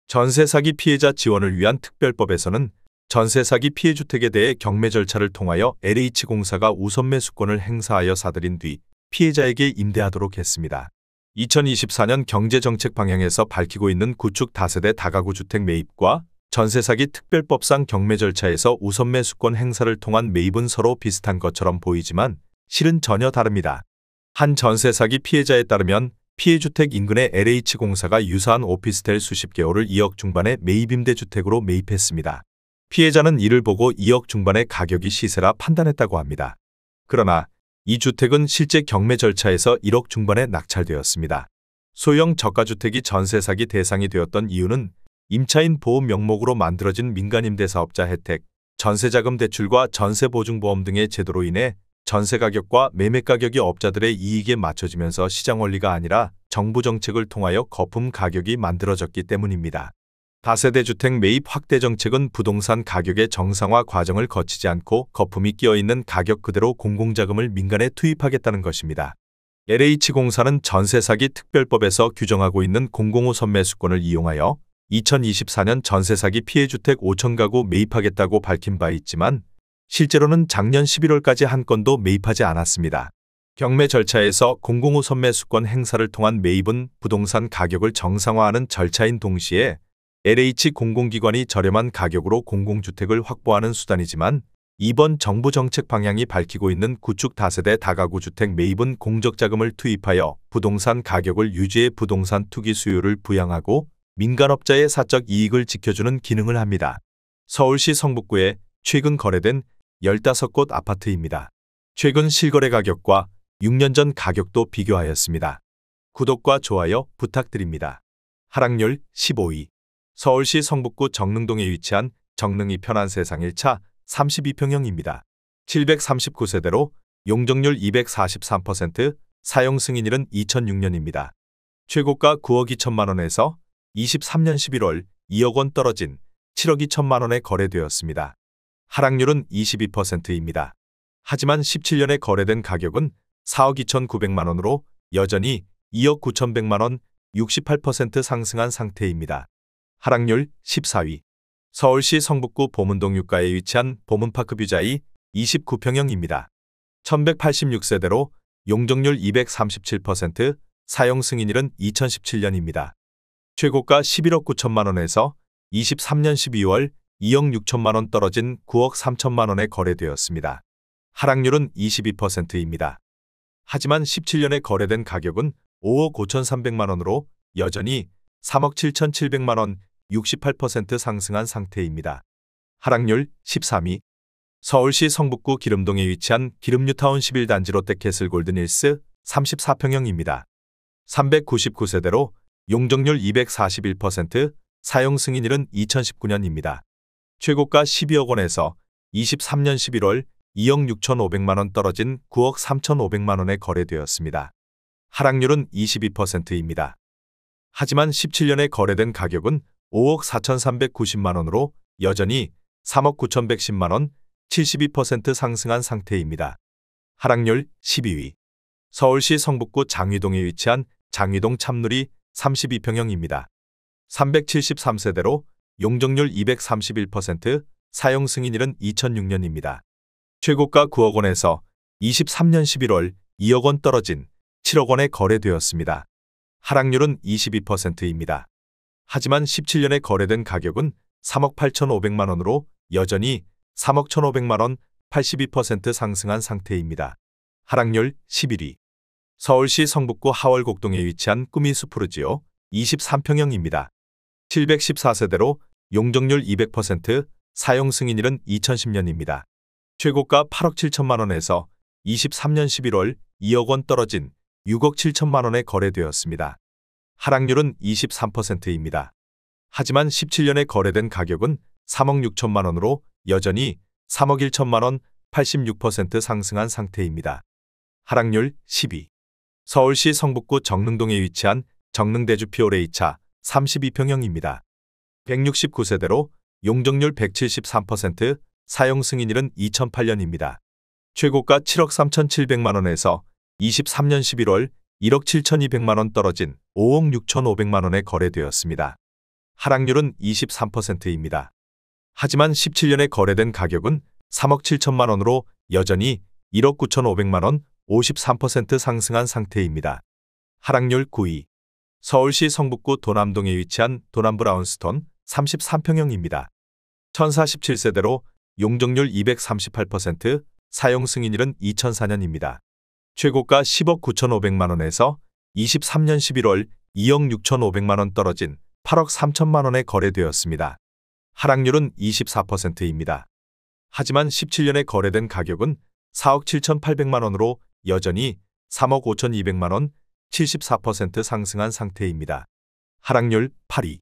전세 사기 피해자 지원을 위한 특별법에서는 전세 사기 피해 주택에 대해 경매 절차를 통하여 LH공사가 우선 매수권을 행사하여 사들인 뒤 피해자에게 임대하도록 했습니다. 2024년 경제정책 방향에서 밝히고 있는 구축 다세대 다가구 주택 매입과 전세 사기 특별법상 경매 절차에서 우선 매수권 행사를 통한 매입은 서로 비슷한 것처럼 보이지만 실은 전혀 다릅니다. 한 전세 사기 피해자에 따르면 피해주택 인근의 LH공사가 유사한 오피스텔 수십 개호를 2억 중반의 매입임대주택으로 매입했습니다. 피해자는 이를 보고 2억 중반의 가격이 시세라 판단했다고 합니다. 그러나 이 주택은 실제 경매 절차에서 1억 중반에 낙찰되었습니다. 소형 저가주택이 전세 사기 대상이 되었던 이유는 임차인 보호 명목으로 만들어진 민간임대사업자 혜택, 전세자금 대출과 전세보증보험 등의 제도로 인해 전세 가격과 매매 가격이 업자들의 이익에 맞춰지면서 시장 원리가 아니라 정부 정책을 통하여 거품 가격이 만들어졌기 때문입니다. 다세대 주택 매입 확대 정책은 부동산 가격의 정상화 과정을 거치지 않고 거품이 끼어있는 가격 그대로 공공자금을 민간에 투입하겠다는 것입니다. LH공사는 전세 사기 특별법에서 규정하고 있는 공공우선 매수권을 이용하여 2024년 전세 사기 피해 주택 5천 가구 매입하겠다고 밝힌 바 있지만 실제로는 작년 11월까지 한 건도 매입하지 않았습니다. 경매 절차에서 공공우선 매수권 행사를 통한 매입은 부동산 가격을 정상화하는 절차인 동시에 LH 공공기관이 저렴한 가격으로 공공주택을 확보하는 수단이지만 이번 정부 정책 방향이 밝히고 있는 구축 다세대 다가구 주택 매입은 공적자금을 투입하여 부동산 가격을 유지해 부동산 투기 수요를 부양하고 민간업자의 사적 이익을 지켜주는 기능을 합니다. 서울시 성북구에 최근 거래된 15곳 아파트입니다. 최근 실거래 가격과 6년 전 가격도 비교하였습니다. 구독과 좋아요 부탁드립니다. 하락률 15위. 서울시 성북구 정릉동에 위치한 정릉이 편한 세상 1차 32평형입니다. 739세대로 용적률 243%, 사용 승인일은 2006년입니다. 최고가 9억 2천만 원에서 23년 11월 2억 원 떨어진 7억 2천만 원에 거래되었습니다. 하락률은 22%입니다. 하지만 17년에 거래된 가격은 4억 2,900만 원으로 여전히 2억 9,100만 원 68% 상승한 상태입니다. 하락률 14위. 서울시 성북구 보문동 유가에 위치한 보문파크 뷰자이 29평형입니다. 1186세대로 용적률 237%, 사용 승인일은 2017년입니다. 최고가 11억 9천만 원에서 23년 12월 2억 6천만 원 떨어진 9억 3천만 원에 거래되었습니다. 하락률은 22%입니다. 하지만 17년에 거래된 가격은 5억 5,300만 원으로 여전히 3억 7,700만 원 68% 상승한 상태입니다. 하락률 13위. 서울시 성북구 기름동에 위치한 기름뉴타운 11단지 롯데캐슬 골든힐스 34평형입니다. 399세대로 용적률 241%, 사용 승인일은 2019년입니다. 최고가 12억 원에서 23년 11월 2억 6,500만 원 떨어진 9억 3,500만 원에 거래되었습니다. 하락률은 22%입니다. 하지만 17년에 거래된 가격은 5억 4,390만 원으로 여전히 3억 9,110만 원 72% 상승한 상태입니다. 하락률 12위. 서울시 성북구 장위동에 위치한 장위동 참누리 32평형입니다. 373세대로 용적률 231%, 사용 승인일은 2006년입니다. 최고가 9억 원에서 23년 11월 2억 원 떨어진 7억 원에 거래되었습니다. 하락률은 22%입니다. 하지만 17년에 거래된 가격은 3억 8,500만 원으로 여전히 3억 1,500만 원 82% 상승한 상태입니다. 하락률 11위. 서울시 성북구 하월곡동에 위치한 꿈이 수프르지오 23평형입니다. 714세대로 용적률 200%, 사용 승인일은 2010년입니다. 최고가 8억 7천만 원에서 23년 11월 2억 원 떨어진 6억 7천만 원에 거래되었습니다. 하락률은 23%입니다. 하지만 17년에 거래된 가격은 3억 6천만 원으로 여전히 3억 1천만 원 86% 상승한 상태입니다. 하락률 10위. 서울시 성북구 정릉동에 위치한 정릉대주피오레이차 32평형입니다. 169세대로 용적률 173%, 사용 승인일은 2008년입니다. 최고가 7억 3,700만 원에서 23년 11월 1억 7,200만 원 떨어진 5억 6,500만 원에 거래되었습니다. 하락률은 23%입니다. 하지만 17년에 거래된 가격은 3억 7천만 원으로 여전히 1억 9천5백만 원, 53% 상승한 상태입니다. 하락률 9위. 서울시 성북구 도남동에 위치한 도남브라운스톤 33평형입니다. 1047세대로 용적률 238%, 사용 승인일은 2004년입니다. 최고가 10억 9천5백만 원에서 23년 11월 2억 6천5백만 원 떨어진 8억 3천만 원에 거래되었습니다. 하락률은 24%입니다. 하지만 17년에 거래된 가격은 4억 7천8백만 원으로 여전히 3억 5천2백만 원, 74% 상승한 상태입니다. 하락률 8위.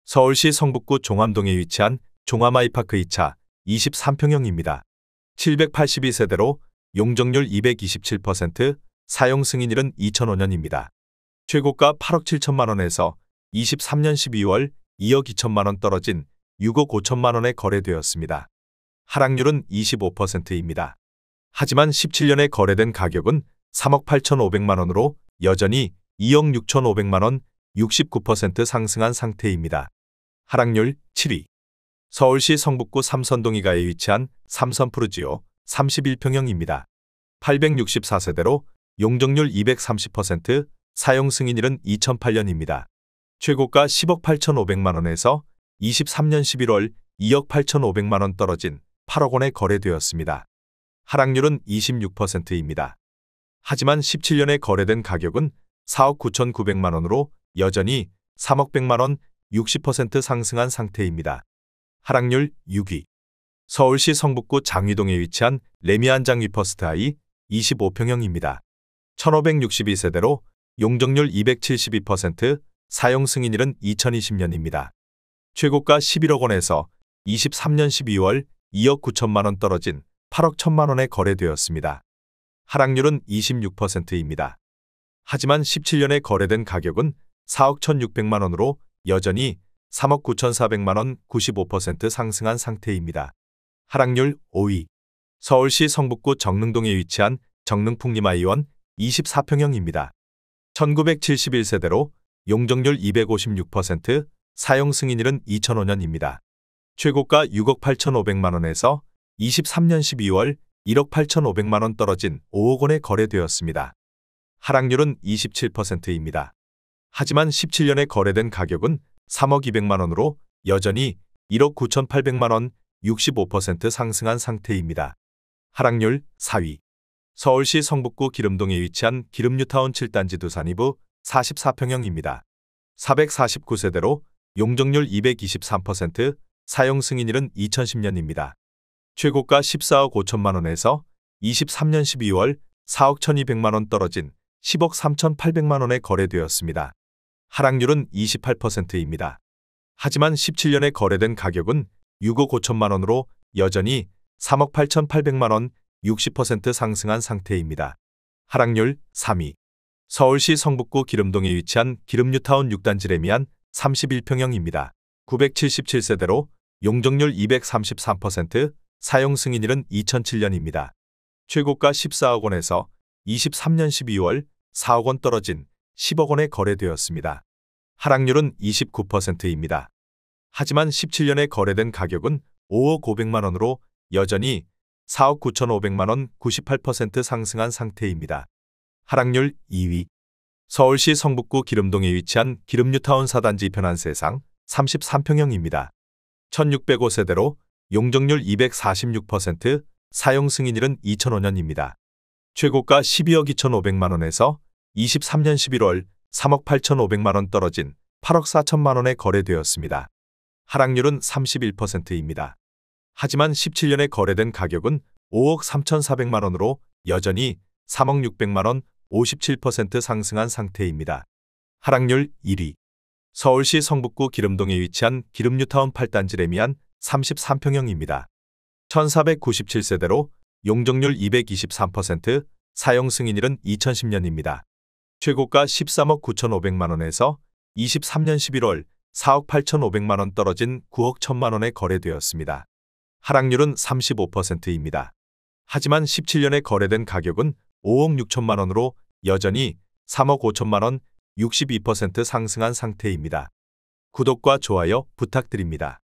서울시 성북구 종암동에 위치한 종암아이파크 2차 23평형입니다. 782세대로 용적률 227%, 사용 승인일은 2005년입니다. 최고가 8억 7천만 원에서 23년 12월 2억 2천만 원 떨어진 6억 5천만 원에 거래되었습니다. 하락률은 25%입니다. 하지만 17년에 거래된 가격은 3억 8천5백만 원으로 여전히 2억 6천5백만 원, 69% 상승한 상태입니다. 하락률 7위. 서울시 성북구 삼선동이가에 위치한 삼선푸르지오 31평형입니다. 864세대로 용적률 230%, 사용 승인일은 2008년입니다. 최고가 10억 8천5백만 원에서 23년 11월 2억 8천5백만 원 떨어진 8억 원에 거래되었습니다. 하락률은 26%입니다. 하지만 17년에 거래된 가격은 4억 9천9백만 원으로 여전히 3억 100만 원, 60% 상승한 상태입니다. 하락률 6위. 서울시 성북구 장위동에 위치한 레미안장 위퍼스트하이 25평형입니다. 1562세대로 용적률 272%, 사용 승인일은 2020년입니다. 최고가 11억 원에서 23년 12월 2억 9천만 원 떨어진 8억 1천만 원에 거래되었습니다. 하락률은 26%입니다. 하지만 17년에 거래된 가격은 4억 1,600만 원으로 여전히 3억 9천4백만 원, 95% 상승한 상태입니다. 하락률 5위. 서울시 성북구 정릉동에 위치한 정릉풍림아이원 24평형입니다. 1971세대로 용적률 256%, 사용 승인일은 2005년입니다. 최고가 6억 8천5백만 원에서 23년 12월 1억 8천5백만 원 떨어진 5억 원에 거래되었습니다. 하락률은 27%입니다. 하지만 17년에 거래된 가격은 3억 2백만 원으로 여전히 1억 9천8백만 원, 65% 상승한 상태입니다. 하락률 4위. 서울시 성북구 기름동에 위치한 기름뉴타운 7단지 두산이부 44평형입니다. 449세대로 용적률 223%, 사용 승인일은 2010년입니다. 최고가 14억 5천만 원에서 23년 12월 4억 1,200만 원 떨어진 10억 3천8백만 원에 거래되었습니다. 하락률은 28%입니다. 하지만 17년에 거래된 가격은 6억 5천만 원으로 여전히 3억 8천8백만 원, 60% 상승한 상태입니다. 하락률 3위. 서울시 성북구 기름동에 위치한 기름뉴타운 6단지 레미안 31평형입니다. 977세대로 용적률 233%, 사용 승인일은 2007년입니다. 최고가 14억 원에서 23년 12월 4억 원 떨어진 10억 원에 거래되었습니다. 하락률은 29%입니다. 하지만 17년에 거래된 가격은 5억 5백만 원으로 여전히 4억 9천5백만 원, 98% 상승한 상태입니다. 하락률 2위. 서울시 성북구 기름동에 위치한 기름뉴타운 4단지 편안세상 33평형입니다. 1605세대로 용적률 246%, 사용 승인일은 2005년입니다. 최고가 12억 2천5백만 원에서 23년 11월 3억 8천5백만 원 떨어진 8억 4천만 원에 거래되었습니다. 하락률은 31%입니다. 하지만 17년에 거래된 가격은 5억 3천4백만 원으로 여전히 3억 6백만 원, 57% 상승한 상태입니다. 하락률 1위. 서울시 성북구 기름동에 위치한 기름뉴타운 8단지 레미안 33평형입니다. 1497세대로 용적률 223%, 사용 승인일은 2010년입니다. 최고가 13억 9천5백만 원에서 23년 11월 4억 8천5백만 원 떨어진 9억 1천만 원에 거래되었습니다. 하락률은 35%입니다. 하지만 17년에 거래된 가격은 5억 6천만 원으로 여전히 3억 5천만 원, 62% 상승한 상태입니다. 구독과 좋아요 부탁드립니다.